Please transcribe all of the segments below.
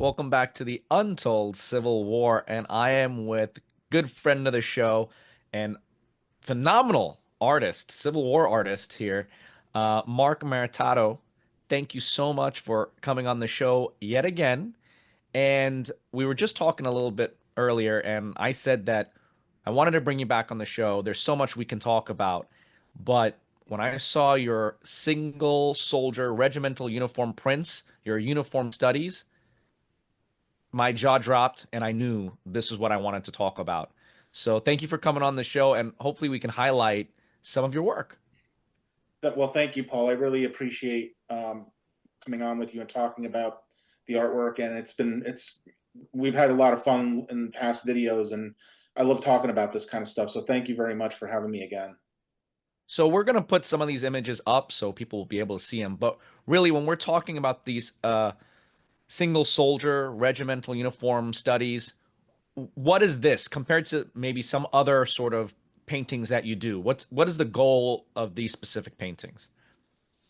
Welcome back to the Untold Civil War, and I am with good friend of the show and phenomenal artist, Civil War artist here, Mark Maritato. Thank you so much for coming on the show yet again. And we were just talking a little bit earlier, and I said that I wanted to bring you back on the show. There's so much we can talk about, but when I saw your single soldier regimental uniform prints, your uniform studies, my jaw dropped and I knew this is what I wanted to talk about. So thank you for coming on the show and hopefully we can highlight some of your work. Well, thank you, Paul. I really appreciate coming on with you and talking about the artwork. And we've had a lot of fun in past videos, and I love talking about this kind of stuff. So thank you very much for having me again. So we're going to put some of these images up so people will be able to see them. But really, when we're talking about these single soldier regimental uniform studies, what is this compared to maybe some other sort of paintings that you do? What is the goal of these specific paintings?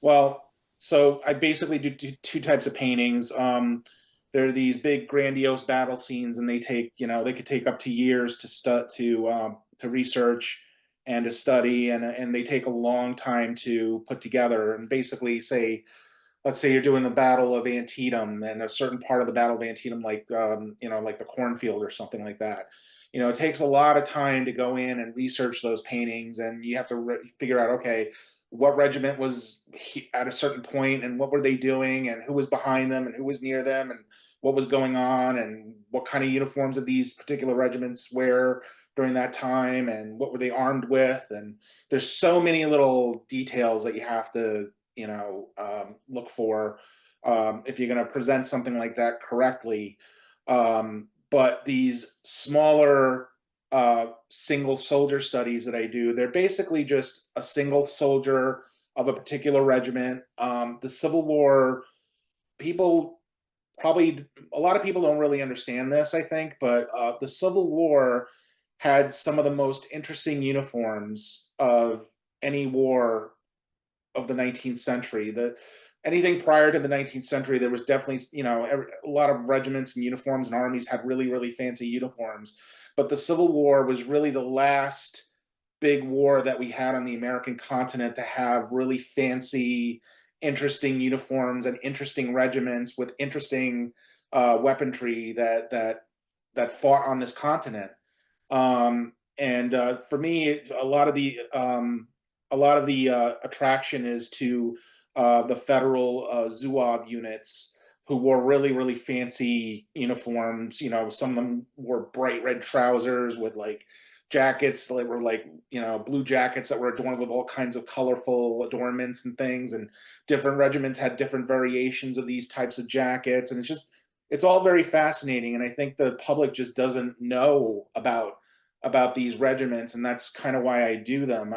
Well, so I basically do two types of paintings. There are these big grandiose battle scenes, and they could take up to years to research and to study, and they take a long time to put together. And basically, let's say you're doing the Battle of Antietam, and a certain part of the Battle of Antietam, like the cornfield or something like that. It takes a lot of time to go in and research those paintings, and you have to figure out, okay, what regiment was at a certain point, and what were they doing, and who was behind them, and who was near them, and what was going on, and what kind of uniforms did these particular regiments wear during that time, and what were they armed with. And there's so many little details that you have to look for if you're going to present something like that correctly. But these smaller single soldier studies that I do, they're basically just a single soldier of a particular regiment. The Civil War, people probably, a lot of people don't really understand this, I think, but the Civil War had some of the most interesting uniforms of any war of the 19th century. Anything prior to the 19th century, there was definitely, a lot of regiments and uniforms and armies had really, really fancy uniforms. But the Civil War was really the last big war that we had on the American continent to have really fancy, interesting uniforms and interesting regiments with interesting weaponry that fought on this continent. And for me, a lot of the attraction is to the federal Zouave units, who wore really, really fancy uniforms. Some of them wore bright red trousers with jackets that were blue jackets that were adorned with all kinds of colorful adornments and things. And different regiments had different variations of these types of jackets. And it's all very fascinating. And I think the public just doesn't know about these regiments, and that's kind of why I do them.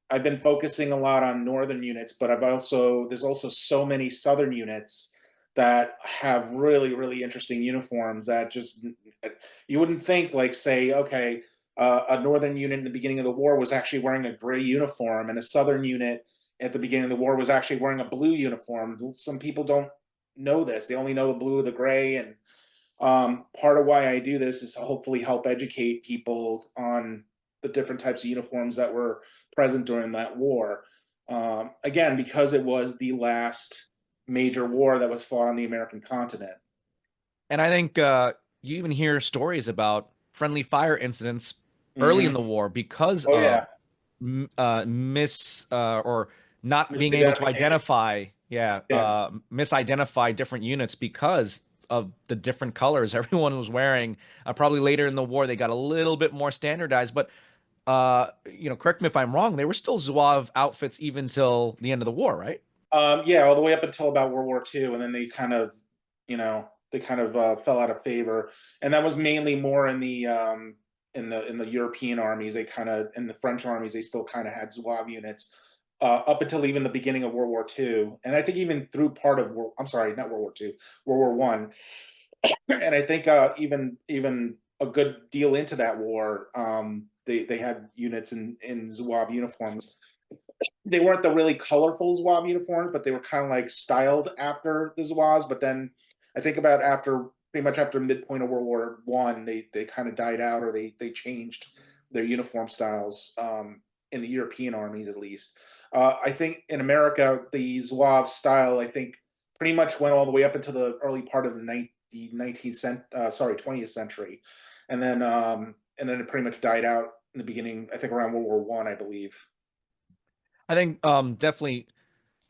I've been focusing a lot on northern units, but there's also so many southern units that have really, really interesting uniforms that just, you wouldn't think, like, say, okay, a northern unit in the beginning of the war was actually wearing a gray uniform, and a southern unit at the beginning of the war was actually wearing a blue uniform. Some people don't know this. They only know the blue or the gray. And part of why I do this is to hopefully help educate people on the different types of uniforms that were present during that war. Again, because it was the last major war that was fought on the American continent. And I think you even hear stories about friendly fire incidents early in Mm-hmm. the war because Oh of yeah, miss or not being able to misidentification. identify, yeah, Yeah. misidentify different units because of the different colors everyone was wearing. Probably later in the war they got a little bit more standardized, but correct me if I'm wrong, they were still Zouave outfits even till the end of the war, right? Yeah, all the way up until about World War II, and then they kind of fell out of favor, and that was mainly more in the European armies. They kind of in the French armies, they still kind of had Zouave units up until even the beginning of World War II, and I think even through part of I'm sorry, not World War II, World War One, and I think even a good deal into that war, they had units in Zouave uniforms. They weren't the really colorful Zouave uniforms, but they were kind of like styled after the Zouaves. But then I think about after pretty much after midpoint of World War I, they kind of died out, or they changed their uniform styles, in the European armies at least. I think in America, the Zouave style, I think, pretty much went all the way up into the early part of the 20th century, and then it pretty much died out in the beginning. I think around World War I believe. I think definitely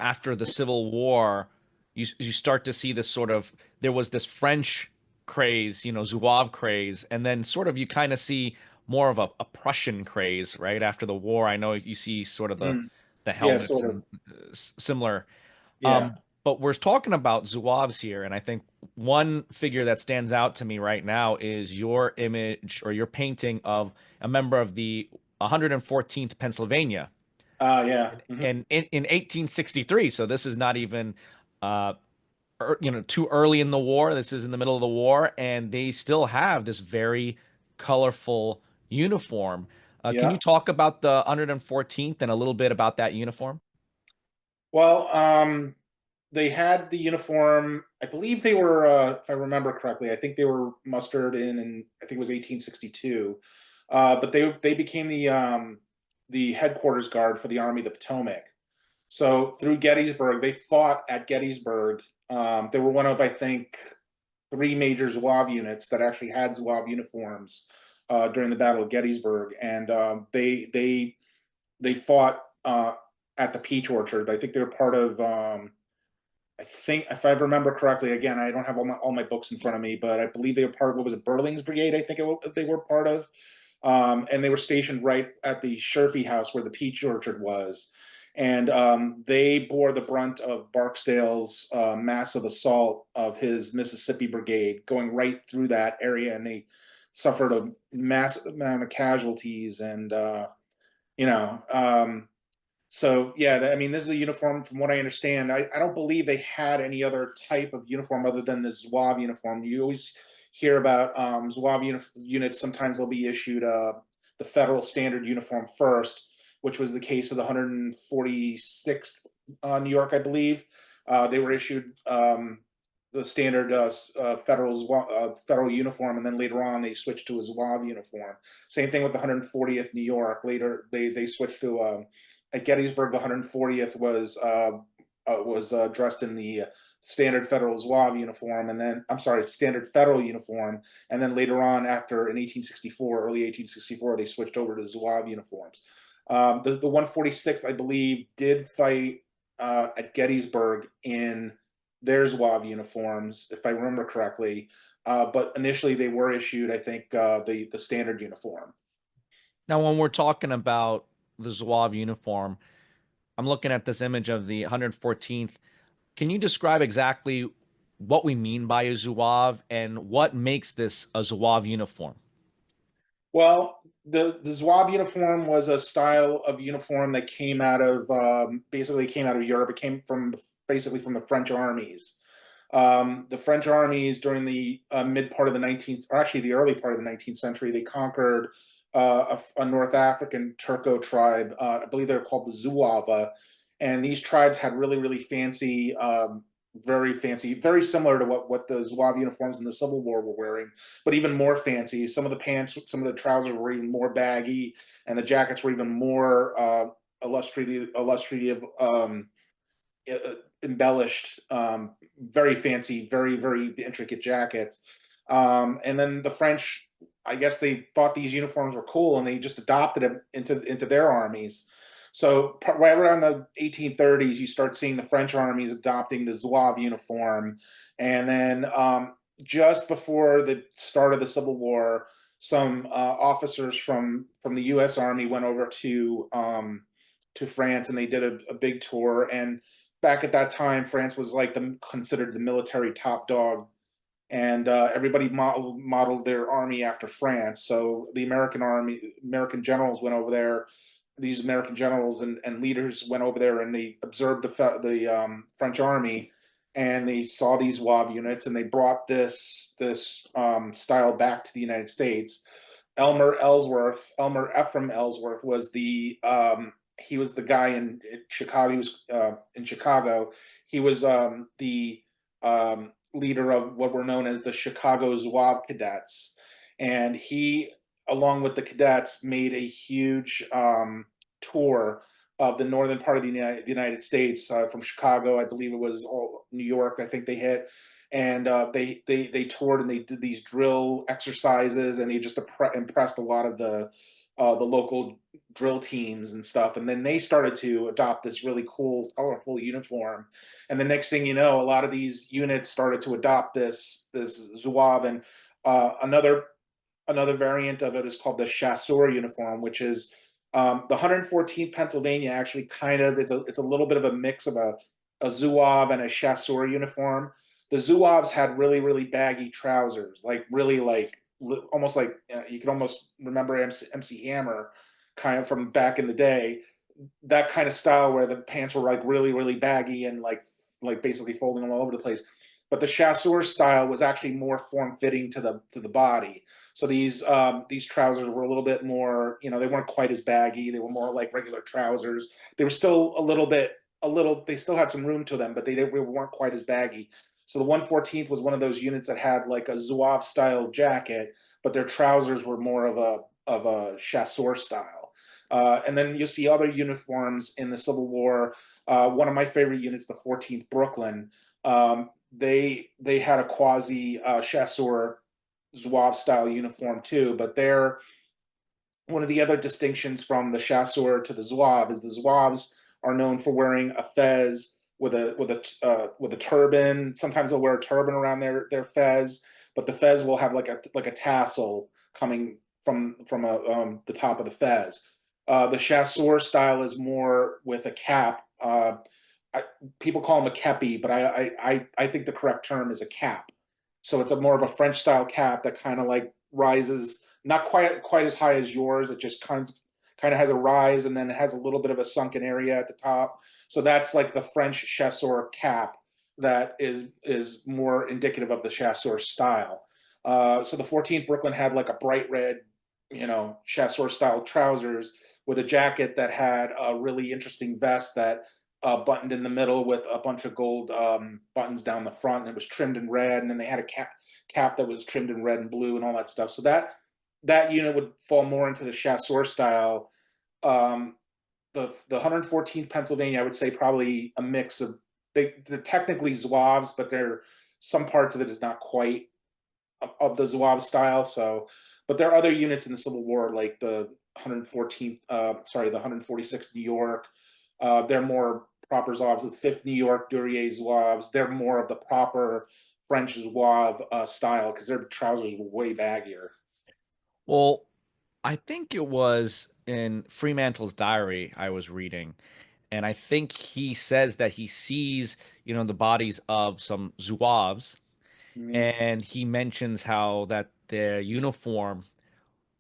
after the Civil War, you start to see this sort of there was this French craze, Zouave craze, and then sort of you kind of see more of a Prussian craze, right? After the war, I know you see sort of the Mm, the yeah, helmets sort of. and similar. Yeah. But we're talking about Zouaves here, and I think one figure that stands out to me right now is your image or your painting of a member of the 114th Pennsylvania Yeah. in 1863. So this is not even uh too early in the war. This is in the middle of the war, and they still have this very colorful uniform. Can you Yeah. talk about the 114th and a little bit about that uniform? Well, they had the uniform. I believe they were, if I remember correctly, I think they were mustered in I think it was 1862. But they became the headquarters guard for the Army of the Potomac. So through Gettysburg, they fought at Gettysburg. They were one of, I think, three major Zouave units that actually had Zouave uniforms during the Battle of Gettysburg, and they fought at the Peach Orchard. I think they were part of. I think, if I remember correctly, again, I don't have all my books in front of me, but I believe they were part of, what was it, Burling's Brigade? I think they were part of, and they were stationed right at the Sherfy House where the Peach Orchard was, and they bore the brunt of Barksdale's massive assault of his Mississippi Brigade, going right through that area, and they suffered a massive amount of casualties, and you know. So yeah, I mean, this is a uniform. From what I understand, I don't believe they had any other type of uniform other than the Zouave uniform. You always hear about Zouave units. Sometimes they'll be issued the federal standard uniform first, which was the case of the 146th New York, I believe. They were issued the standard federal uniform, and then later on they switched to a Zouave uniform. Same thing with the 140th New York. Later they switched to at Gettysburg, the 140th was dressed in the standard federal Zouave uniform, and then, I'm sorry, standard federal uniform, and then later on, after in 1864, early 1864, they switched over to Zouave uniforms. The 146th, I believe, did fight at Gettysburg in their Zouave uniforms, if I remember correctly. But initially, they were issued, I think, the standard uniform. Now, when we're talking about the Zouave uniform, I'm looking at this image of the 114th. Can you describe exactly what we mean by a Zouave and what makes this a Zouave uniform? Well, the Zouave uniform was a style of uniform that came out of basically came out of Europe. It came from basically from the French armies. The French armies during the mid part of the 19th, or actually the early part of the 19th century, they conquered a North African Turco tribe. I believe they're called the Zouave, and these tribes had really very fancy, very similar to what the Zouave uniforms in the Civil War were wearing, but even more fancy. Some of the pants, some of the trousers were even more baggy, and the jackets were even more illustrative, embellished, very fancy, very intricate jackets. And then the French, I guess they thought these uniforms were cool, and they just adopted them into their armies. So right around the 1830s, you start seeing the French armies adopting the Zouave uniform, and then just before the start of the Civil War, some officers from the U.S. Army went over to France, and they did a big tour. And back at that time, France was like considered the military top dog, and everybody modeled their army after France. So the American army, American generals went over there. These American generals and leaders went over there, and they observed the French army, and they saw these WAV units, and they brought this style back to the United States. Elmer Ephraim Ellsworth was the he was the guy in Chicago. He was in Chicago. He was the leader of what were known as the Chicago Zouave Cadets, and he, along with the cadets, made a huge tour of the northern part of the United States, from Chicago, I believe it was all New York, I think they hit, and they toured and they did these drill exercises, and they just impressed a lot of the local drill teams and stuff, and then they started to adopt this really cool, colorful uniform, and the next thing you know, a lot of these units started to adopt this Zouave, and another variant of it is called the Chasseur uniform, which is the 114th Pennsylvania. Actually, kind of, it's a little bit of a mix of a Zouave and a Chasseur uniform. The Zouaves had really baggy trousers, like really like almost like, you can almost remember MC Hammer, kind of from back in the day, that kind of style where the pants were like really baggy and like basically folding them all over the place. But the chasseur style was actually more form fitting to the body. So these trousers were a little bit more, they weren't quite as baggy. They were more like regular trousers. They were still they still had some room to them, but they weren't quite as baggy. So the 114th was one of those units that had like a Zouave style jacket, but their trousers were more of a chasseur style. And then you'll see other uniforms in the Civil War. One of my favorite units, the 14th Brooklyn, they had a quasi chasseur Zouave style uniform too, but they're one of the other distinctions from the chasseur to the Zouave is the Zouaves are known for wearing a fez with a turban. Sometimes they'll wear a turban around their fez, but the fez will have like a tassel coming from the top of the fez. The chasseur style is more with a cap. I, People call them a kepi, but I think the correct term is a cap. So it's a more of a French style cap that kind of like rises, not quite as high as yours. It just kind of has a rise, and then it has a little bit of a sunken area at the top. So that's like the French chasseur cap that is more indicative of the chasseur style. So the 14th Brooklyn had like a bright red, chasseur style trousers with a jacket that had a really interesting vest that buttoned in the middle with a bunch of gold buttons down the front, and it was trimmed in red. And then they had a cap that was trimmed in red and blue and all that stuff. So that unit would fall more into the chasseur style. The 114th Pennsylvania, I would say probably a mix of they're technically Zouaves, but they're some parts of it is not quite of the Zouave style. So, but there are other units in the Civil War like the 114th, the 146th New York. They're more proper Zouaves. The 5th New York Duryea Zouaves. They're more of the proper French Zouave style because their trousers were way baggier. Well, I think it was in Fremantle's diary I was reading, and I think he says that he sees, the bodies of some Zouaves, Mhm. and he mentions how that their uniform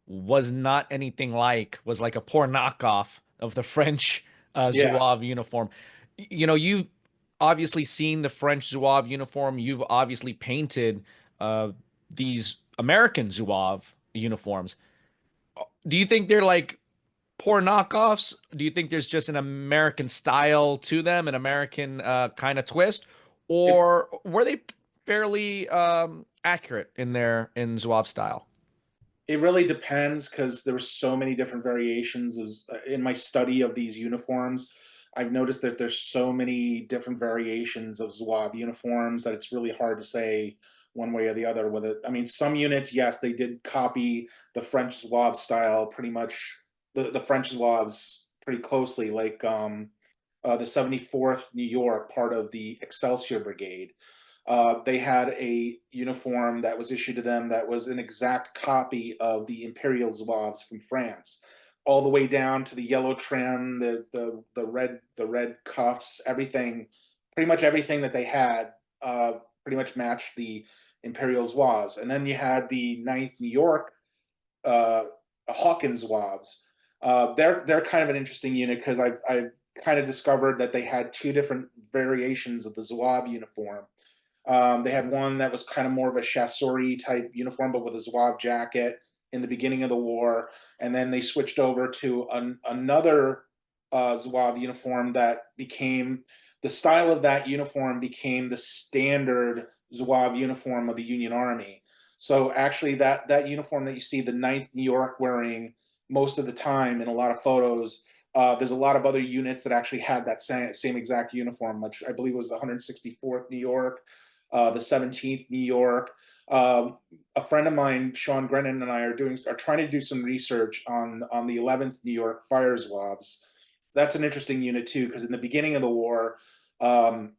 was like a poor knockoff of the French Yeah, Zouave uniform. You've obviously seen the French Zouave uniform. You've obviously painted these American Zouave uniforms. Do you think they're like poor knockoffs? Do you think there's just an American style to them, an American kind of twist, it or were they fairly accurate in their in Zouave style? It really depends because there's so many different variations. In my study of these uniforms, I've noticed that there's so many different variations of Zouave uniforms that it's really hard to say one way or the other with it. I mean, some units, yes, they did copy the French Zouave style pretty much, the French Zouaves pretty closely, like the 74th New York, part of the Excelsior Brigade. They had a uniform that was issued to them that was an exact copy of the Imperial Zouaves from France, all the way down to the yellow trim, the red cuffs, everything, pretty much everything that they had, pretty much matched the Imperial Zouaves. And then you had the Ninth New York uh, Hawkins Zouaves. They're kind of an interesting unit because I've kind of discovered that they had two different variations of the Zouave uniform. They had one that was kind of more of a chasseur type uniform, but with a Zouave jacket in the beginning of the war. And then they switched over to another Zouave uniform that became the style of that uniform became the standard Zouave uniform of the Union Army. So actually, that uniform that you see the Ninth New York wearing most of the time in a lot of photos, there's a lot of other units that actually had that same exact uniform. Like I believe it was the 164th New York, the 17th New York. A friend of mine, Sean Grennan, and I are trying to do some research on the 11th New York Fire Zouaves. That's an interesting unit too, because in the beginning of the war, um,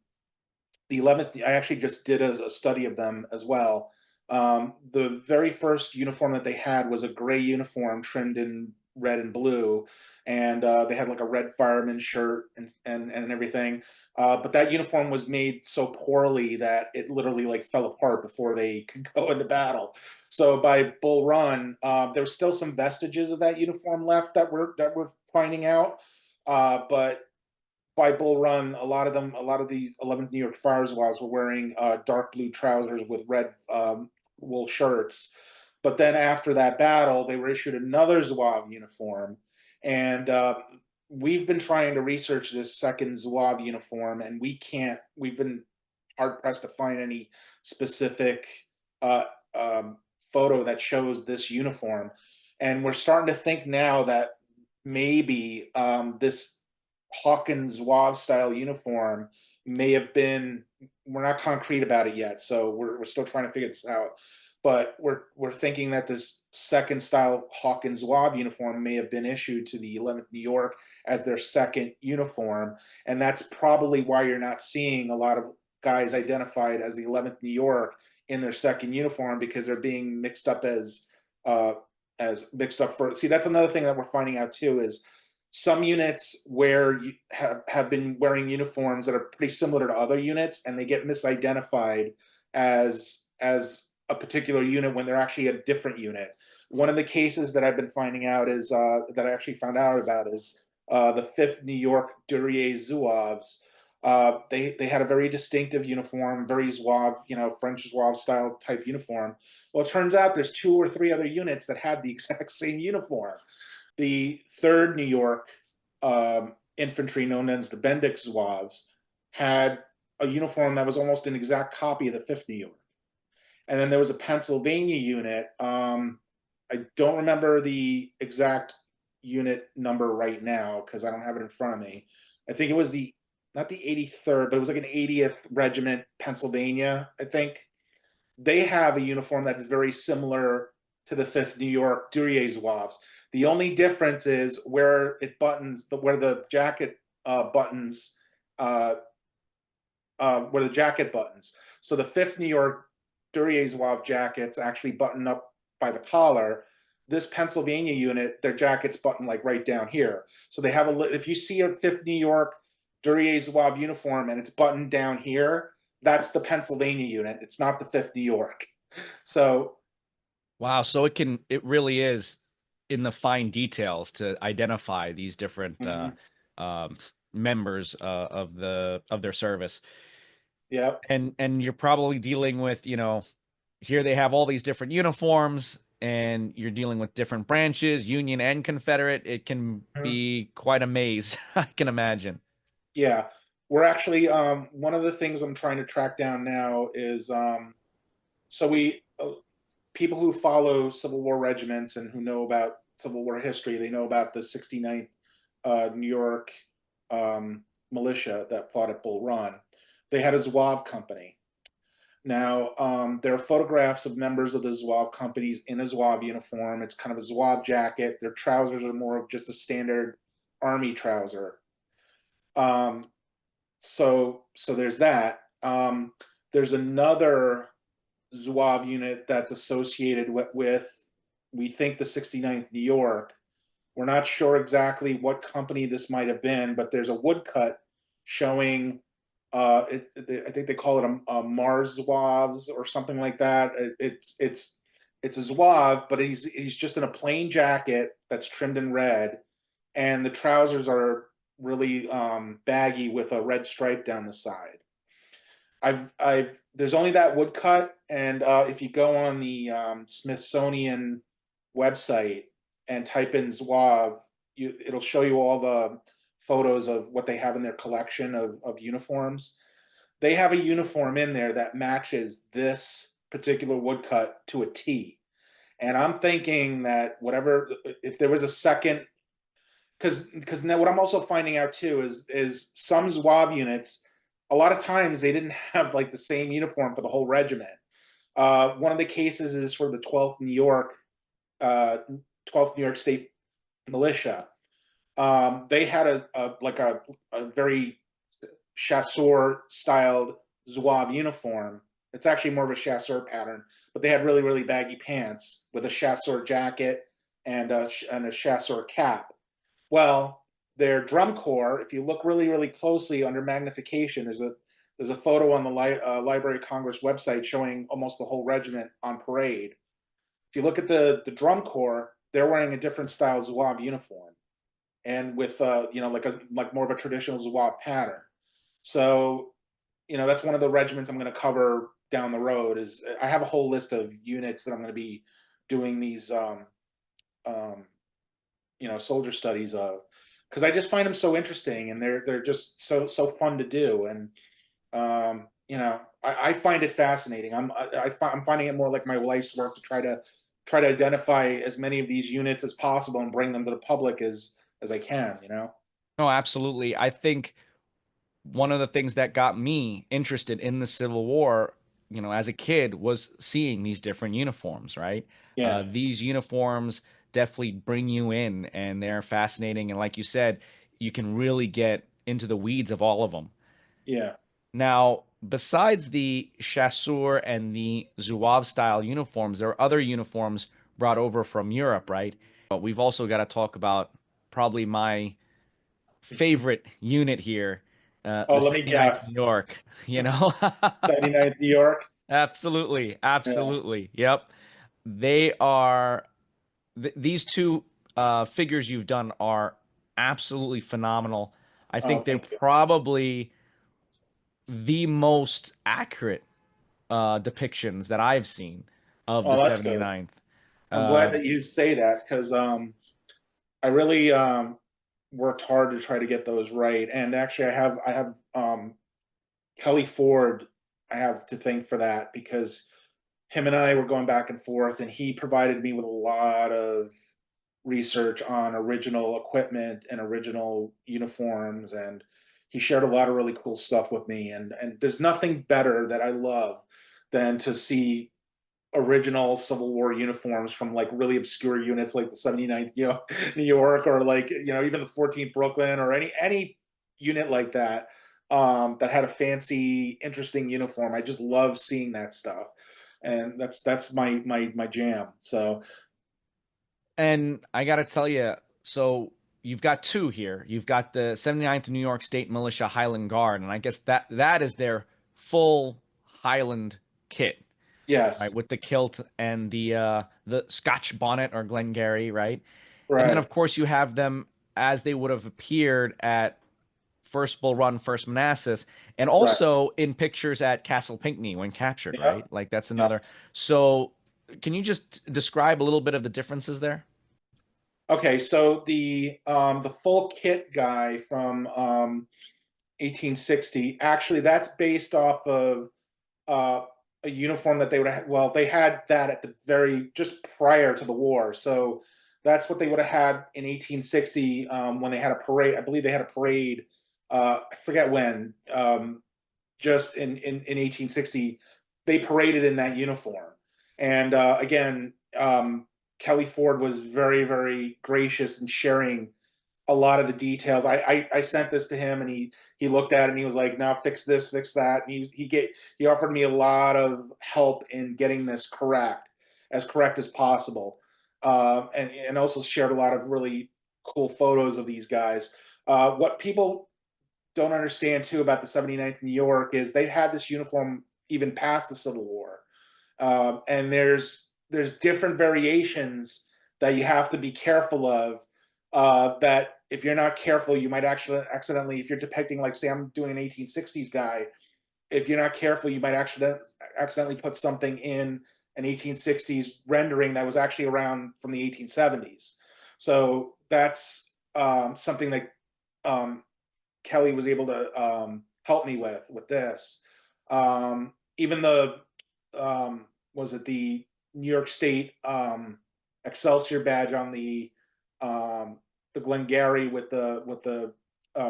the 11th, I actually just did a study of them as well. The very first uniform that they had was a gray uniform trimmed in red and blue, and they had like a red fireman shirt and everything. But that uniform was made so poorly that it literally like fell apart before they could go into battle. So by Bull Run, there's still some vestiges of that uniform left that we're finding out. But by Bull Run, a lot of the 11th New York Fire Zouaves were wearing dark blue trousers with red wool shirts. But then after that battle, they were issued another Zouave uniform. And we've been trying to research this second Zouave uniform, and we've been hard pressed to find any specific uh, photo that shows this uniform. And we're starting to think now that maybe this Hawkins Zouave style uniform may have been. We're not concrete about it yet, so we're still trying to figure this out. But we're thinking that this second style Hawkins Zouave uniform may have been issued to the 11th New York as their second uniform, and that's probably why you're not seeing a lot of guys identified as the 11th New York in their second uniform, because they're being mixed up as mixed up for. See, that's another thing that we're finding out too, is some units where you have been wearing uniforms that are pretty similar to other units, and they get misidentified as a particular unit when they're actually a different unit. One of the cases that I've been finding out is that I actually found out about is the 5th New York Duryea Zouaves. They had a very distinctive uniform, very Zouave, French Zouave style type uniform. Well, it turns out there's 2 or 3 other units that had the exact same uniform. The 3rd New York infantry, known as the Bendix Zouaves, had a uniform that was almost an exact copy of the 5th New York. And then there was a Pennsylvania unit. I don't remember the exact unit number right now because I don't have it in front of me. I think it was not the 83rd, but it was like an 80th Regiment, Pennsylvania, I think. They have a uniform that's very similar to the 5th New York Duryea Zouaves. The only difference is where it buttons, where the jacket buttons, where the jacket buttons. So the 5th New York Duryea Zouave jackets actually button up by the collar. This Pennsylvania unit, their jackets button like right down here. So they have if you see a 5th New York Duryea Zouave uniform and it's buttoned down here, that's the Pennsylvania unit. It's not the 5th New York. So Wow, so it really is in the fine details to identify these different mhm, um, members of their service. yep. And you're probably dealing with, here they have all these different uniforms and you're dealing with different branches, Union and Confederate. It can Mhm. be quite a maze, I can imagine. Yeah. We're actually one of the things I'm trying to track down now is so we people who follow Civil War regiments and who know about Civil War history, they know about the 69th New York militia that fought at Bull Run. They had a Zouave company. Now, there are photographs of members of the Zouave companies in a Zouave uniform. It's kind of a Zouave jacket. Their trousers are more of just a standard army trouser. Um, so there's that. There's another Zouave unit that's associated with we think the 69th New York. We're not sure exactly what company this might have been, but there's a woodcut showing. I think they call it a Mars Zouaves or something like that. It's a Zouave, but he's just in a plain jacket that's trimmed in red, and the trousers are really baggy with a red stripe down the side. I've there's only that woodcut, and if you go on the Smithsonian website and type in Zouave, it'll show you all the photos of what they have in their collection of uniforms. they have a uniform in there that matches this particular woodcut to a T. And I'm thinking that whatever, if there was a second, because now what I'm also finding out too is some Zouave units, a lot of times they didn't have like the same uniform for the whole regiment. One of the cases is for the 12th New York, 12th New York State Militia. They had a very chasseur styled Zouave uniform. It's actually more of a chasseur pattern, but they had really, really baggy pants with a chasseur jacket and a chasseur cap. Well, their drum corps, if you look really, really closely under magnification, there's a photo on the Library of Congress website showing almost the whole regiment on parade. If you look at the drum corps, they're wearing a different style Zouave uniform, and with like more of a traditional Zouave pattern. So, that's one of the regiments I'm going to cover down the road. Is I have a whole list of units that I'm going to be doing these um, soldier studies of, because I just find them so interesting, and they're just so fun to do. And I find it fascinating. I'm finding it more like my life's work to try to identify as many of these units as possible and bring them to the public as I can. No, absolutely. I think one of the things that got me interested in the Civil War, as a kid, was seeing these different uniforms, right? Yeah, These uniforms definitely bring you in, and they're fascinating. And like you said, you can really get into the weeds of all of them. yeah. Now, besides the chasseur and the Zouave style uniforms, there are other uniforms brought over from Europe, right? But we've also got to talk about probably my favorite unit here, Oh, the let me 79th New guess. York, you know? 79th New York. Absolutely. Yeah. Absolutely. Yep. They are these two figures you've done are absolutely phenomenal. I Oh, think they're thank you. probably the most accurate depictions that I've seen of the Oh, that's good. 79th. I'm glad Uh, that you say that, because I really worked hard to try to get those right. And actually, I have Kelly Ford. I have to thank for that, because him and I were going back and forth, and he provided me with a lot of research on original equipment and original uniforms, and he shared a lot of really cool stuff with me. And there's nothing better that I love than to see original Civil War uniforms from like really obscure units like the 79th, New York, or like, even the 14th Brooklyn, or any unit like that, that had a fancy, interesting uniform. I just love seeing that stuff. And that's my jam. So and I got to tell you, so you've got two here. You've got the 79th New York State Militia Highland Guard, and I guess that is their full Highland kit, right, yes, with the kilt and the Scotch bonnet or Glengarry, right? And then right, of course you have them as they would have appeared at First Bull Run, First Manassas, and right. also in pictures at Castle Pinckney when captured, Yep. right? Like that's another. Yes. So can you just describe a little bit of the differences there? Okay, so the full kit guy from 1860, actually that's based off of uh, a uniform that they would have. Well, they had that at the very just prior to the war, so that's what they would have had in 1860, when they had a parade. I believe they had a parade. I forget when. Just in 1860, they paraded in that uniform. And again, Kelly Ford was very, very gracious in sharing a lot of the details. I sent this to him, and he looked at it, and he was like, "Now fix this, fix that." And he offered me a lot of help in getting this as correct as possible, and also shared a lot of really cool photos of these guys. What people don't understand too about the 79th New York is they had this uniform even past the Civil War. And there's different variations that you have to be careful of. That if you're not careful, you might actually accidentally, if you're depicting, like, say, I'm doing an 1860s guy, if you're not careful, you might actually accidentally put something in an 1860s rendering that was actually around from the 1870s. So that's something that um, Kelly was able to help me with this. Even the was it the New York State Excelsior badge on the Glengarry with the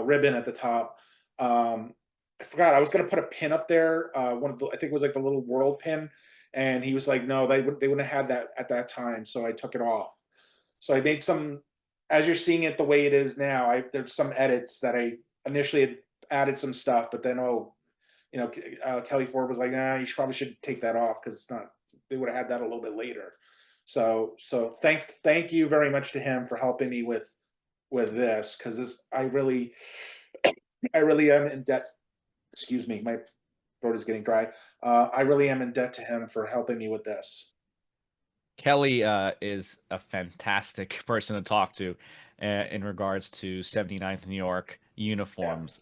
ribbon at the top. I forgot I was gonna put a pin up there. One of the, I think it was like the little world pin, and he was like, "No, they wouldn't have had that at that time," so I took it off. So I made some, as you're seeing it the way it is now. There's some edits that I initially had added some stuff, but then Kelly Ford was like, "Nah, you probably should take that off because it's not." They would have had that a little bit later. So thank you very much to him for helping me with this, because this I really am in debt. Excuse me, my throat is getting dry. I really am in debt to him for helping me with this. Kelly is a fantastic person to talk to in regards to 79th New York Yeah, uniforms.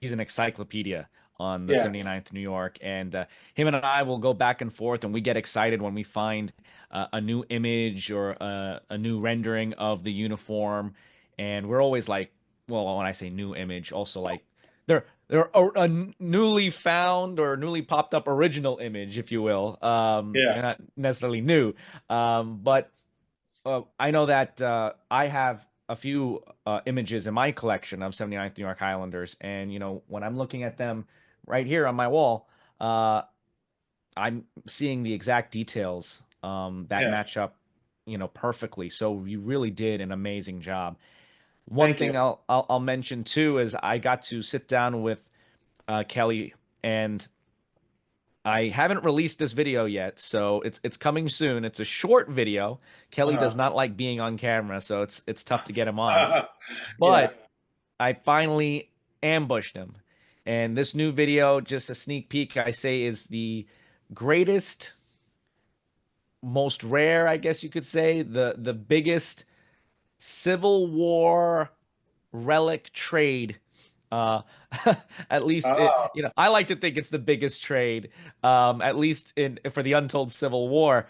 He's an encyclopedia on the yeah, 79th New York, and him and I will go back and forth, and we get excited when we find a new image or a new rendering of the uniform, and we're always like, well, when I say new image, also like they're a newly found or newly popped up original image, if you will. yeah, They're not necessarily new, but I know that I have a few images in my collection of 79th New York Highlanders, and when I'm looking at them right here on my wall, uh, I'm seeing the exact details that yeah. match up, perfectly. So you really did an amazing job. One Thank you. thing I'll mention too is I got to sit down with Kelly, and I haven't released this video yet, so it's coming soon. It's a short video. Kelly does Uh-huh. not like being on camera, so it's tough to get him on. Yeah. But I finally ambushed him. And this new video, just a sneak peek, I say, is the greatest, most rare, I guess you could say, the biggest Civil War relic trade. Uh, at least Oh. I like to think it's the biggest trade. At least in for the Untold Civil War.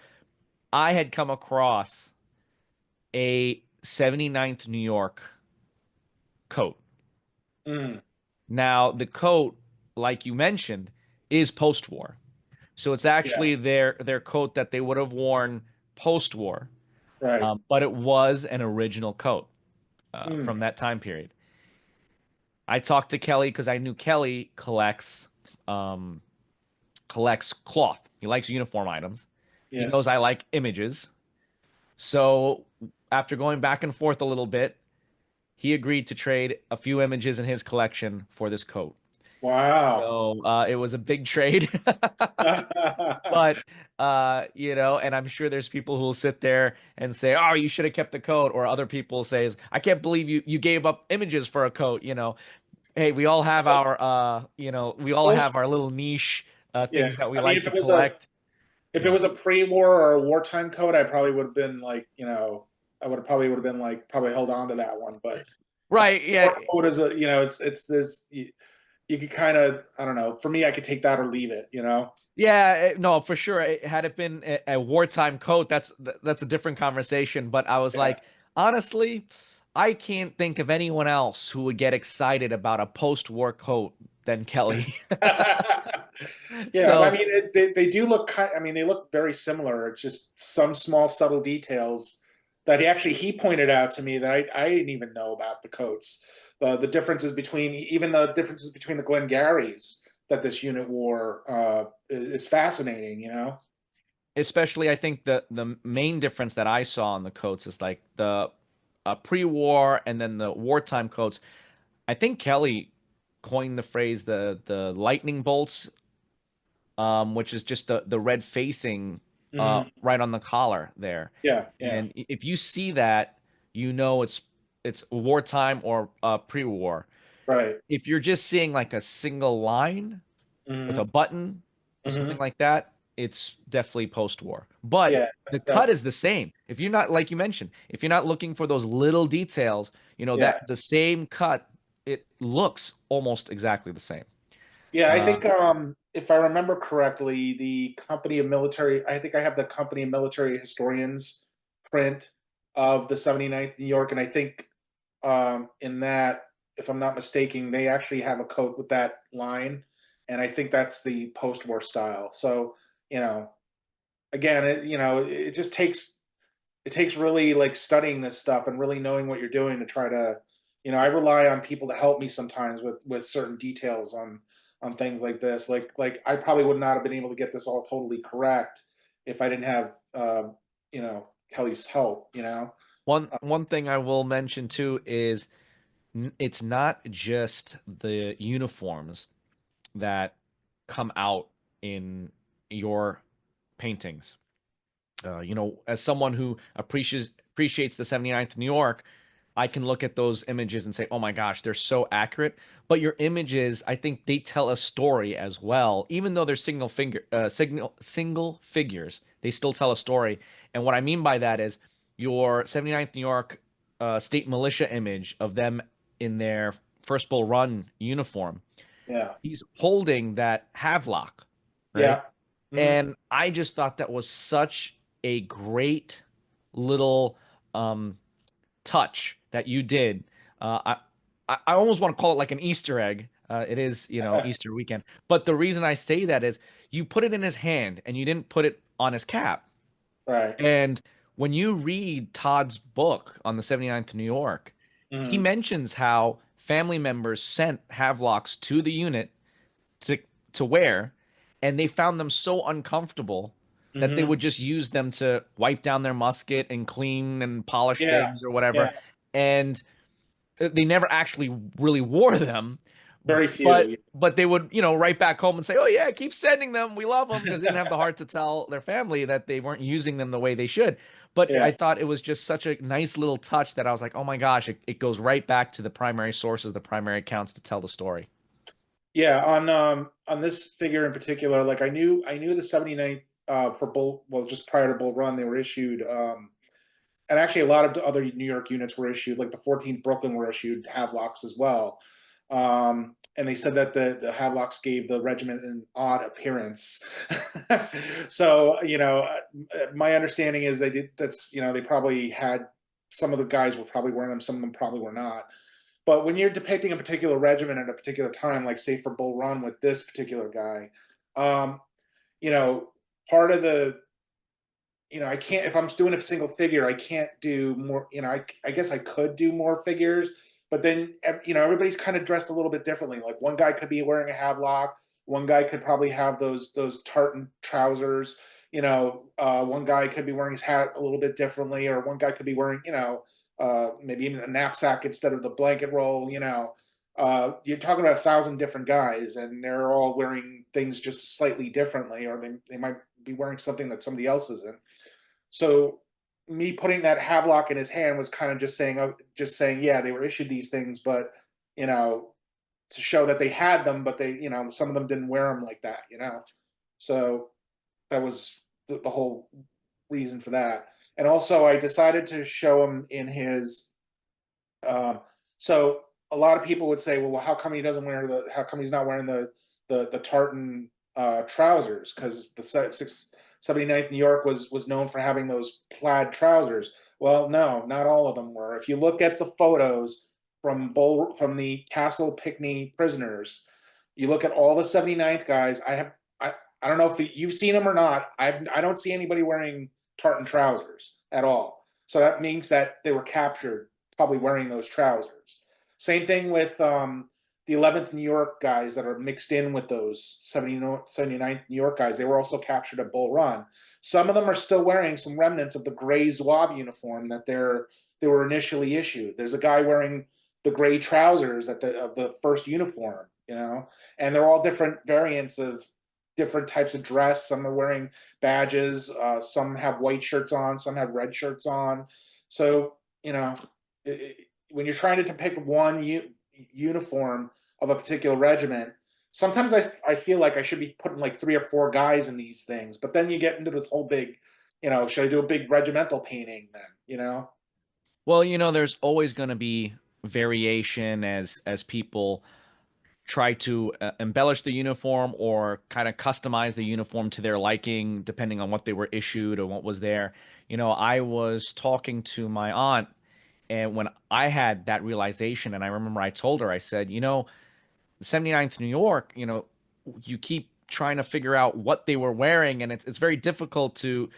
I had come across a 79th New York coat. Mm, Now, the coat, like you mentioned, is post-war. So it's yeah. actually their coat that they would have worn post-war, Right. but it was an original coat Mm, from that time period. I talked to Kelly because I knew Kelly um, collects cloth. He likes uniform items. He yeah. knows I like images. So after going back and forth a little bit, he agreed to trade a few images in his collection for this coat. Wow. So it was a big trade. But and I'm sure there's people who will sit there and say, "Oh, you should have kept the coat," or other people says, "I can't believe you gave up images for a coat." Hey, we all have our we all Those, have our little niche yeah. things that we I mean, like to collect. if it was a pre-war or a wartime code, I probably would have been like, I would have been like probably held on to that one. But a Right, yeah. pre-war code is it's this you could kind of, I don't know. For me, I could take that or leave it. Yeah, no, for sure. Had it been a wartime coat, that's a different conversation. But I was Yeah. like, honestly, I can't think of anyone else who would get excited about a post-war coat than Kelly. Yeah, I So, mean, they do look I mean, they look very similar. It's just some small subtle details that he pointed out to me that I didn't even know about the coats. The differences between, even the differences between the Glengarrys that this unit wore is fascinating. especially I think the main difference that I saw in the coats is like the pre-war and then the wartime coats. I think Kelly coined the phrase the lightning bolts, which is just the red facing Hmm. right on the collar there. Yeah, yeah, And if you see that, it's wartime or pre-war. right. If you're just seeing like a single line with a Hmm. button or something Hmm. like that, it's definitely post-war. But Yeah, the cut that, is the same. If you're not, like you mentioned, if you're not looking for those little details, yeah. that the same cut, it looks almost exactly the same. Yeah, I Uh, think if I remember correctly, I think I have the Company of Military Historians print of the 79th New York, and I think in that, if I'm not mistaken, they actually have a coat with that line. and I think that's the post-war style. So, you know, again, it just takes really like studying this stuff and really knowing what you're doing to try to, I rely on people to help me sometimes with certain details on things like this. Like I probably would not have been able to get this all totally correct if I didn't have Kelly's help. One thing I will mention too is it's not just the uniforms that come out in your paintings. As someone who appreciates the 79th New York, I can look at those images and say, "Oh my gosh, they're so accurate." But your images, I think they tell a story as well. Even though they're single figures, they still tell a story. And what I mean by that is your 79th New York state militia image of them in their first Bull Run uniform. Yeah, He's holding that Havelock, right? yeah, hmm And I just thought that was such a great little touch that you did. I almost want to call it like an Easter egg. It is, Easter weekend. But the reason I say that is you put it in his hand and you didn't put it on his cap. right, And when you read Todd's book on the 79th New York, he hmm mentions how family members sent Havelocks to the unit to to wear, and they found them so uncomfortable that they hmm would just use them to wipe down their musket and clean and polish yeah, things or whatever. yeah, And they never actually really wore them, very but few. they would, write back home and say, "Oh yeah, keep sending them. We love them," because they didn't have the heart to tell their family that they weren't using them the way they should. But Yeah. I thought it was just such a nice little touch that I was like, "Oh my gosh, it goes right back to the primary sources, the primary accounts to tell the story." Yeah, on this figure in particular, like I knew the 79th for Bull, well, just prior to Bull Run, they were issued, and actually a lot of the other New York units were issued, like the 14th Brooklyn were issued Havelocks as well. And they said that the Havelocks gave the regiment an odd appearance. So, my understanding is they probably had, some of the guys were probably wearing them, some of them probably were not. But when you're depicting a particular regiment at a particular time, like say for Bull Run with this particular guy, um, you know, part of the, I can't, if I'm doing a single figure, I can't do more, I guess I could do more figures, but then, everybody's kind of dressed a little bit differently. Like one guy could be wearing a Havelock, one guy could probably have those tartan trousers, one guy could be wearing his hat a little bit differently, or one guy could be wearing, maybe even a knapsack instead of the blanket roll. You're talking about 1,000 different guys, and they're all wearing things just slightly differently, or they might be wearing something that somebody else isn't. So me putting that Havelock in his hand was kind of just saying, yeah, they were issued these things, but you know, to show that they had them, but they, some of them didn't wear them like that. So that was the whole reason for that. And also, I decided to show him in his. Um, so a lot of people would say, well, how come he doesn't wear the? How come he's not wearing the tartan trousers? Because the 79th New York was known for having those plaid trousers. Well, no, not all of them were. If you look at the photos from the Castle Pinckney prisoners, you look at all the 79th guys. I don't know if you've seen them or not. I don't see anybody wearing tartan trousers at all. So that means that they were captured probably wearing those trousers. Same thing with the 11th New York guys that are mixed in with those 79th New York guys. They were also captured at Bull Run. Some of them are still wearing some remnants of the gray Zouave uniform that they were initially issued. There's a guy wearing the gray trousers of the first uniform, and they're all different variants of different types of dress. Some are wearing badges, some have white shirts on, some have red shirts on. So, when you're trying to depict one uniform of a particular regiment, sometimes I feel like I should be putting like 3 or 4 guys in these things, but then you get into this whole big, should I do a big regimental painting then? Well, there's always going to be variation as people try to embellish the uniform or kind of customize the uniform to their liking, depending on what they were issued or what was there. I was talking to my aunt, and when I had that realization, and I remember I told her, I said, the 79th New York, you keep trying to figure out what they were wearing, and it's very difficult to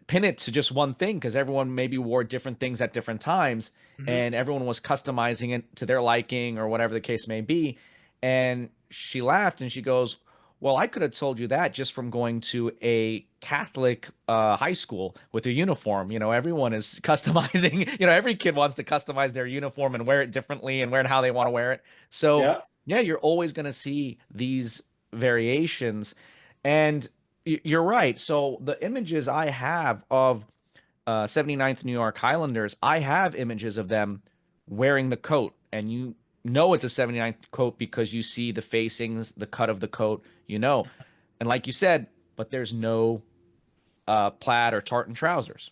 pin it to just one thing because everyone maybe wore different things at different times, Hmm. and everyone was customizing it to their liking or whatever the case may be. And she laughed and she goes, well, I could have told you that just from going to a Catholic high school with a uniform. Everyone is customizing. Every kid wants to customize their uniform and wear it differently and wear it how they want to wear it. So, Yeah. yeah, you're always going to see these variations. And you're right. So the images I have of 79th New York Highlanders, I have images of them wearing the coat, and you know it's a 79th coat because you see the facings, the cut of the coat, And like you said, but there's no plaid or tartan trousers.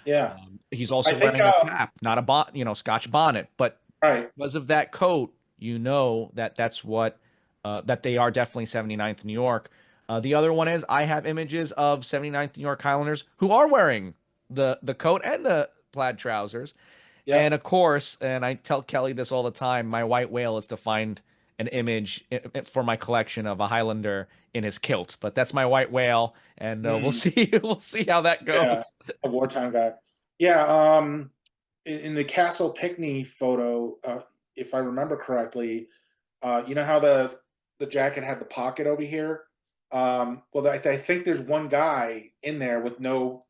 Yeah. He's I also think wearing a cap, not a Scotch bonnet, but right. because of that coat, that's what that they are definitely 79th New York. The other one is I have images of 79th New York Highlanders who are wearing the coat and the plaid trousers. And Yep. of course, and I tell Kelly this all the time, my white whale is to find an image for my collection of a Highlander in his kilt. But that's my white whale, and we'll Mm, see we'll see how that yeah. goes. A wartime guy. Yeah. In the Castle Pinckney photo, if I remember correctly, you know how the jacket had the pocket over here? Well, I think there's one guy in there with no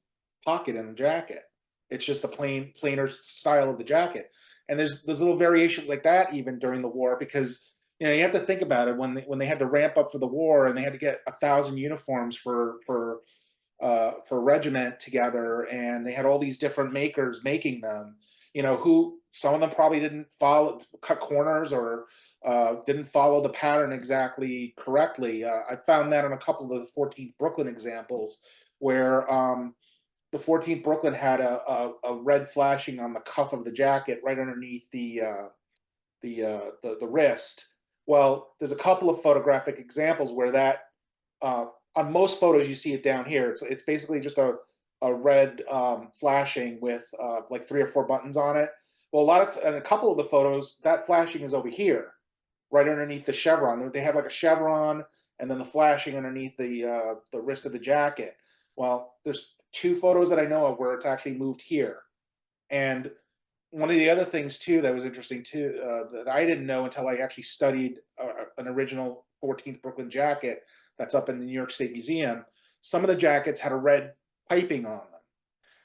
pocket in the jacket. It's just a plainer style of the jacket. And there's little variations like that even during the war because you have to think about it when they had to ramp up for the war and they had to get 1,000 uniforms for regiment together, and they had all these different makers making them. Who some of them probably didn't follow cut corners or didn't follow the pattern exactly correctly. I found that on a couple of the 14th Brooklyn examples where the 14th Brooklyn had a red flashing on the cuff of the jacket right underneath the wrist. Well, there's a couple of photographic examples where that uh, on most photos you see it down here. It's basically just a red flashing with like 3 or 4 buttons on it. Well, and a couple of the photos that flashing is over here, right underneath the chevron. They have like a chevron and then the flashing underneath the wrist of the jacket. Well, there's 2 photos that I know of where it's actually moved here. And one of the other things too that was interesting too that I didn't know until I actually studied an original 14th Brooklyn jacket that's up in the New York State Museum. Some of the jackets had a red piping on them.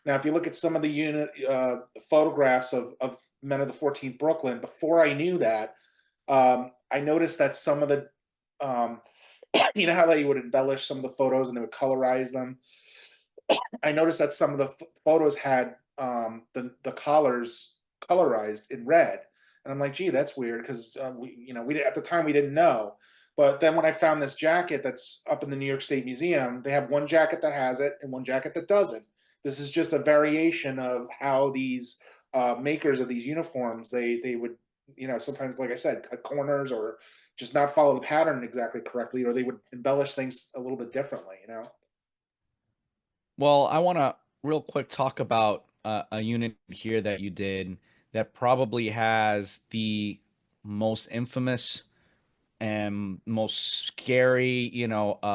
Now, if you look at some of the photographs of men of the 14th Brooklyn, before I knew that, I noticed that some of the, um, you know how they would embellish some of the photos and they would colorize them. I noticed that some of the photos had the collars colorized in red, and I'm like, gee, that's weird because we at the time we didn't know. But then when I found this jacket that's up in the New York State Museum, they have one jacket that has it and one jacket that doesn't. This is just a variation of how these makers of these uniforms they would sometimes, like I said, cut corners or just not follow the pattern exactly correctly, or they would embellish things a little bit differently. Well, I want to real quick talk about a unit here that you did that probably has the most infamous and most scary,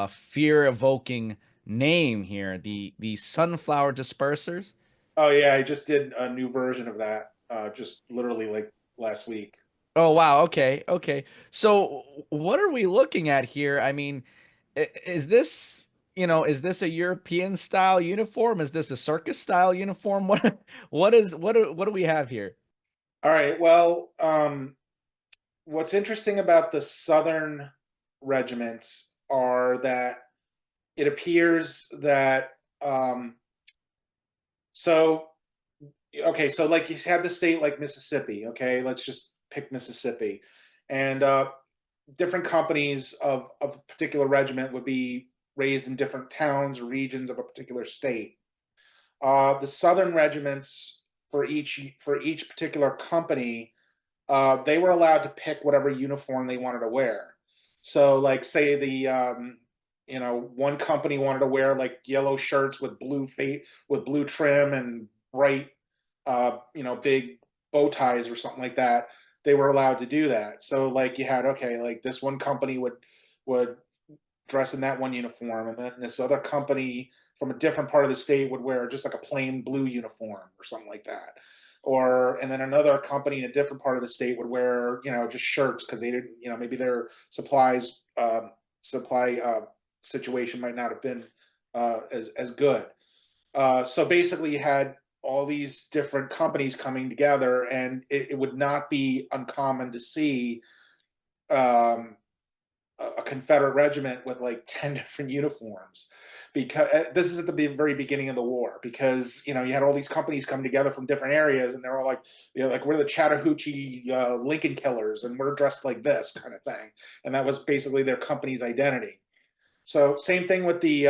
fear-evoking name here, the sunflower dispersers. Oh yeah, I just did a new version of that, just literally like last week. Oh wow, okay, okay. So what are we looking at here? I mean, is this, is this a European style uniform? Is this a circus style uniform? What do we have here? All right, well, what's interesting about the Southern regiments are that it appears that so okay, so like you have the state like Mississippi. Okay, let's just pick Mississippi, and different companies of a particular regiment would be raised in different towns or regions of a particular state. The southern regiments for each particular company, they were allowed to pick whatever uniform they wanted to wear. So, like, say one company wanted to wear like yellow shirts with with blue trim and bright, big bow ties or something like that. They were allowed to do that. So, like, you had okay, like this one company would would dress in that one uniform, and then this other company from a different part of the state would wear just like a plain blue uniform or something like that. Or and then another company in a different part of the state would wear, just shirts because they didn't, maybe their supply situation might not have been as good. So basically, you had all these different companies coming together, and it would not be uncommon to see um, a Confederate regiment with like 10 different uniforms. Because this is at the very beginning of the war, because you had all these companies come together from different areas, and they're all like, like we're the Chattahoochee Lincoln Killers, and we're dressed like this kind of thing, and that was basically their company's identity. So same thing with the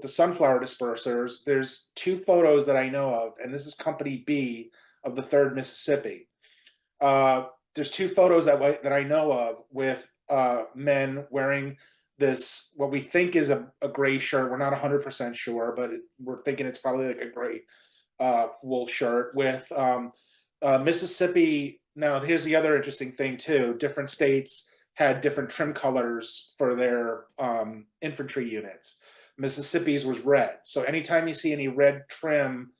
sunflower dispersers. There's two photos that I know of, and this is Company B of the Third Mississippi. There's two photos that I know of with men wearing this, what we think is a gray shirt. We're not 100% sure, but we're thinking it's probably like a gray wool shirt with Mississippi. Now, here's the other interesting thing too. Different states had different trim colors for their infantry units. Mississippi's was red. So anytime you see any red trim,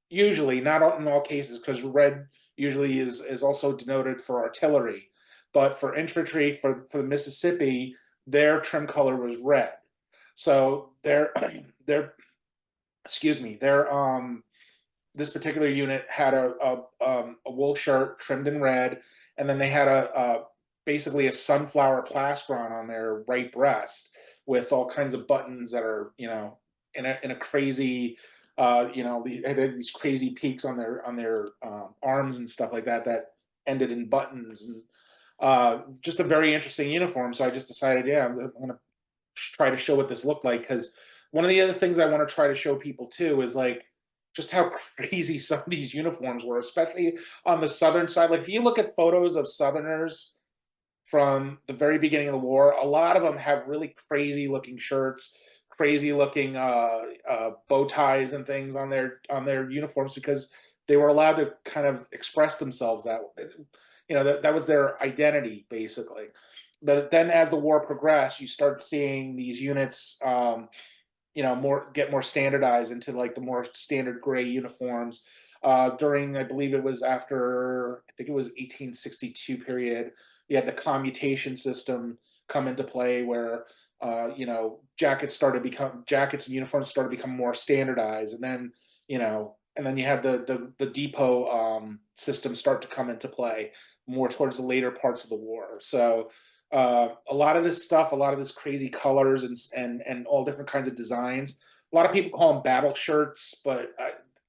usually, not in all cases, because red usually is also denoted for artillery, but for infantry, for the Mississippi, their trim color was red. So their excuse me, their this particular unit had a wool shirt trimmed in red, and then they had basically a sunflower plastron on their right breast with all kinds of buttons that are in a crazy they had these crazy peaks on their arms and stuff like that ended in buttons, and just a very interesting uniform. So I just decided, yeah, I'm going to try to show what this looked like, because one of the other things I want to try to show people too is like just how crazy some of these uniforms were, especially on the southern side. Like if you look at photos of Southerners from the very beginning of the war, a lot of them have really crazy looking shirts, crazy looking bow ties and things on their uniforms, because they were allowed to kind of express themselves that that was their identity basically. But then as the war progressed, you start seeing these units more standardized into like the more standard gray uniforms. During, I believe it was after, I think it was 1862 period, you had the commutation system come into play where jackets and uniforms started to become more standardized, and then you had the depot system start to come into play more towards the later parts of the war. So a lot of this stuff, a lot of this crazy colors and all different kinds of designs. A lot of people call them battle shirts, but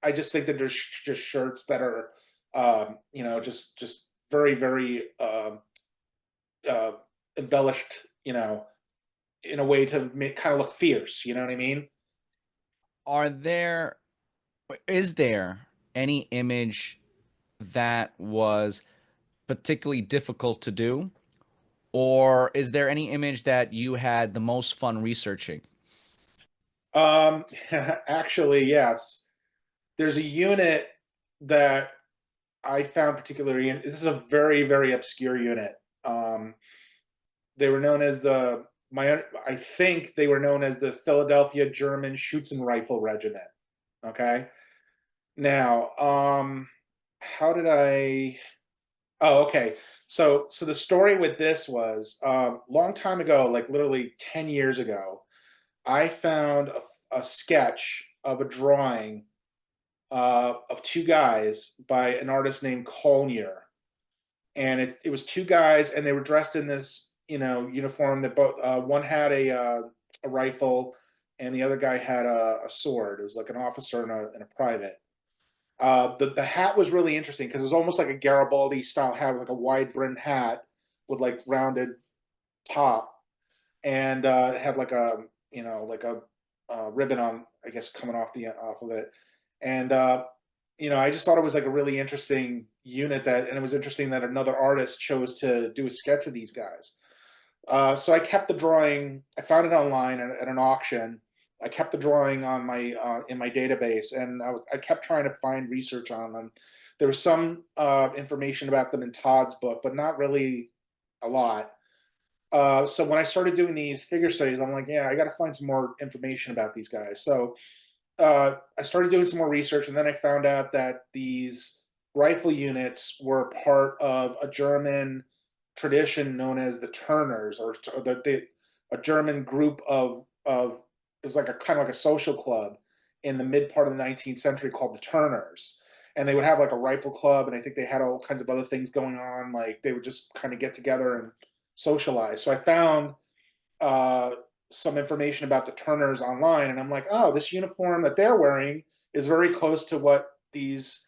I just think that there's just shirts that are, just very, very uh, embellished, in a way to kind of look fierce. You know what I mean? Are there, is there any image that was particularly difficult to do? Or is there any image that you had the most fun researching? Actually, yes. There's a unit that I found particularly. This is a very, very obscure unit. Um, they were known as I think they were known as the Philadelphia German Schützen Rifle Regiment. Okay. Now, how did I? Oh, okay. So the story with this was long time ago, like literally 10 years ago, I found a sketch of a drawing of two guys by an artist named Collier, and it was two guys, and they were dressed in this uniform that both one had a rifle, and the other guy had a sword. It was like an officer and a private. The hat was really interesting because it was almost like a Garibaldi style hat, with like a wide brimmed hat with like rounded top, and it had like a ribbon on, I guess, coming off of it. And I just thought it was like a really interesting unit, and it was interesting that another artist chose to do a sketch of these guys. So I kept the drawing. I found it online at an auction. I kept the drawing on my in my database, and I kept trying to find research on them. There was some information about them in Todd's book, but not really a lot. So when I started doing these figure studies, I'm like, yeah, I got to find some more information about these guys. So I started doing some more research, and then I found out that these rifle units were part of a German tradition known as the Turners, or a German group of it was like a kind of like a social club in the mid part of the 19th century called the Turners. And they would have like a rifle club, and I think they had all kinds of other things going on. Like they would just kind of get together and socialize. So I found uh, some information about the Turners online, and I'm like, oh, this uniform that they're wearing is very close to what these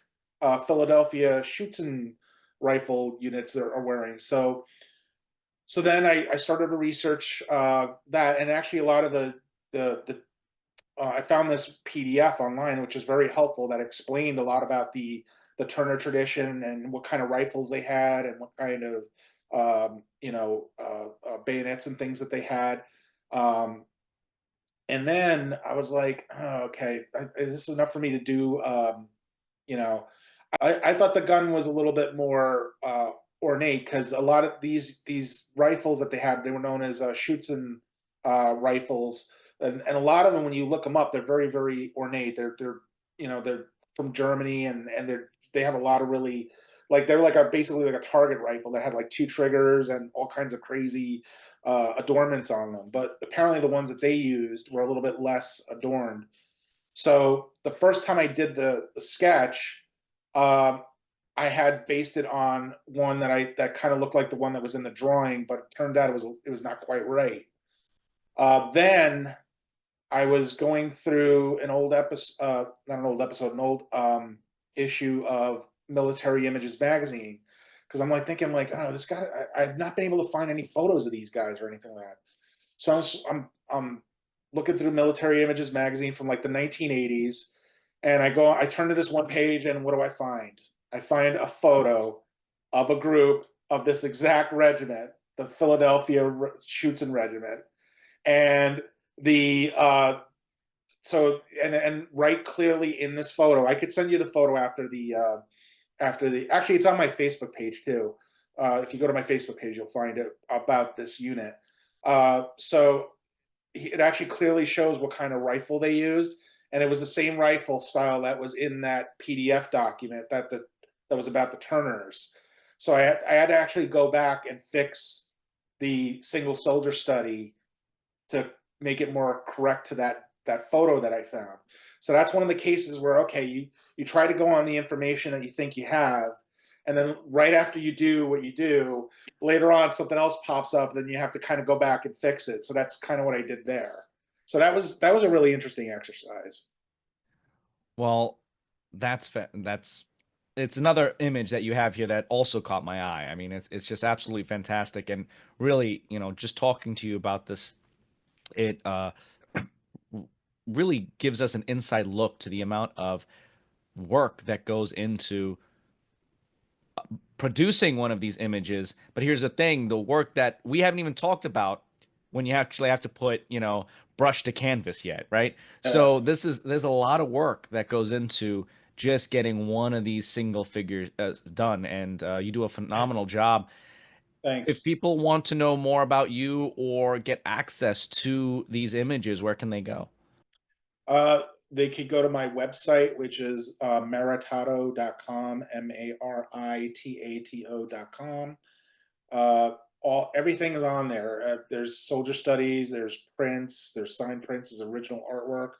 Philadelphia Schutzen rifle units are wearing. So then I started to research that, and actually a lot of the I found this PDF online, which is very helpful, that explained a lot about the Turner tradition and what kind of rifles they had and what kind of bayonets and things that they had. Um, and then I was like, oh, okay, this is enough for me to do. You know, I thought the gun was a little bit more ornate, because a lot of these rifles that they had, they were known as Schutzen rifles, and a lot of them, when you look them up, they're very very ornate. They're from Germany, and they have a lot of really, like, they're like a basically like a target rifle that had like two triggers and all kinds of crazy adornments on them. But apparently the ones that they used were a little bit less adorned. So the first time I did the sketch, um, I had based it on one that kind of looked like the one that was in the drawing, but it turned out it was not quite right. Then I was going through an old episode, not an old episode, an old issue of Military Images magazine, because I'm like thinking like, oh, this guy, I've not been able to find any photos of these guys or anything like that. So I'm looking through Military Images magazine from like the 1980s, and I turn to this one page, and what do I find? I find a photo of a group of this exact regiment, the Philadelphia Schutzen Regiment, and the and right clearly in this photo, I could send you the photo after the actually it's on my Facebook page too. If you go to my Facebook page, you'll find it about this unit. So it actually clearly shows what kind of rifle they used, and it was the same rifle style that was in that PDF document that was about the Turners. So I had to actually go back and fix the single soldier study to make it more correct to that photo that I found. So that's one of the cases where, okay, you try to go on the information that you think you have, and then right after you do what you do, later on something else pops up, then you have to kind of go back and fix it. So that's kind of what I did there. So that was a really interesting exercise. Well, that's it's another image that you have here that also caught my eye. I mean, it's just absolutely fantastic, and really, just talking to you about this, it really gives us an inside look to the amount of work that goes into producing one of these images. But here's the thing, the work that we haven't even talked about when you actually have to put, brush to canvas yet, right? Uh, So there's a lot of work that goes into just getting one of these single figures done, and you do a phenomenal job. If Thanks. people want to know more about you or get access to these images, where can they go? Uh, they could go to my website, which is maritato.com, maritato.com. Everything is on there. There's soldier studies, there's prints, there's signed prints as original artwork.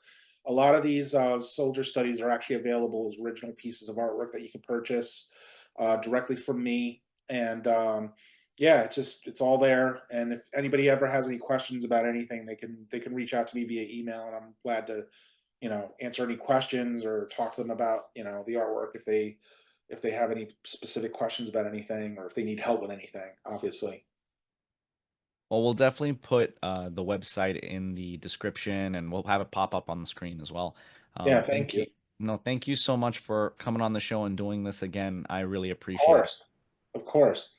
A lot of these soldier studies are actually available as original pieces of artwork that you can purchase directly from me. And yeah, it's all there. And if anybody ever has any questions about anything, they can reach out to me via email, and I'm glad to answer any questions or talk to them about the artwork if they have any specific questions about anything, or if they need help with anything, obviously. Well, we'll definitely put the website in the description, and we'll have it pop up on the screen as well. Yeah, thank Thank you. you. No, thank you so much for coming on the show and doing this again. I really Of appreciate it. course. Of course.